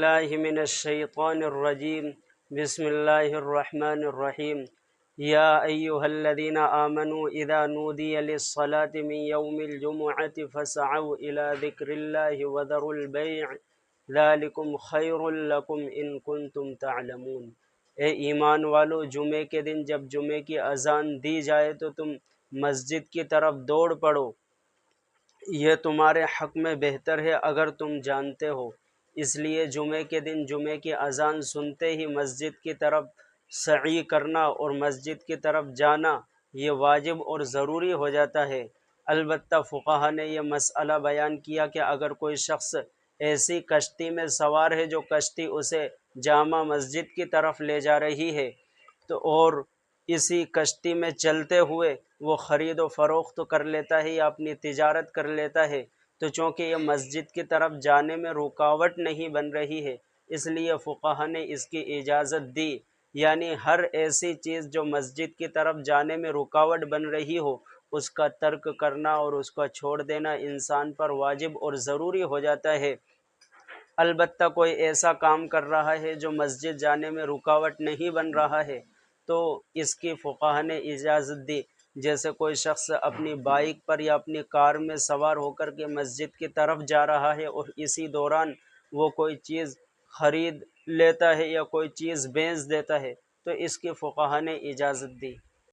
باللہ من الشیطان الرجیم بسم اللہ الرحمن الرحیم یا ایہا الذین آمنوا اذا نودی للصلاة من یوم الجمعة فاسعوا الى ذکر اللہ وذروا البیع ذالکم خیر لکم ان کنتم تعلمون۔ اے ایمان والو، جمعے کے دن جب جمعے کی اذان دی جائے تو تم مسجد کی طرف دوڑ پڑو، یہ تمہارے حق میں بہتر ہے اگر تم جانتے ہو۔ اس لیے جمعے کے دن جمعے کی اذان سنتے ہی مسجد کی طرف سعی کرنا اور مسجد کی طرف جانا یہ واجب اور ضروری ہو جاتا ہے۔ البتہ فقہا نے یہ مسئلہ بیان کیا کہ اگر کوئی شخص ایسی کشتی میں سوار ہے جو کشتی اسے جامع مسجد کی طرف لے جا رہی ہے تو اور اسی کشتی میں چلتے ہوئے وہ خرید و فروخت کر لیتا ہے یا اپنی تجارت کر لیتا ہے تو چونکہ یہ مسجد کی طرف جانے میں رکاوٹ نہیں بن رہی ہے، اس لیے فقہا نے اس کی اجازت دی، یعنی ہر ایسی چیز جو مسجد کی طرف جانے میں رکاوٹ بن رہی ہو اس کا ترک کرنا اور اس کا چھوڑ دینا انسان پر واجب اور ضروری ہو جاتا ہے۔ البتہ کوئی ایسا کام کر رہا ہے جو مسجد جانے میں رکاوٹ نہیں بن رہا ہے تو اس کی فقہا نے اجازت دی، جیسے کوئی شخص اپنی بائک پر یا اپنی کار میں سوار ہو کر کے مسجد کی طرف جا رہا ہے اور اسی دوران وہ کوئی چیز خرید لیتا ہے یا کوئی چیز بیچ دیتا ہے تو اس کی فقہا نے اجازت دی۔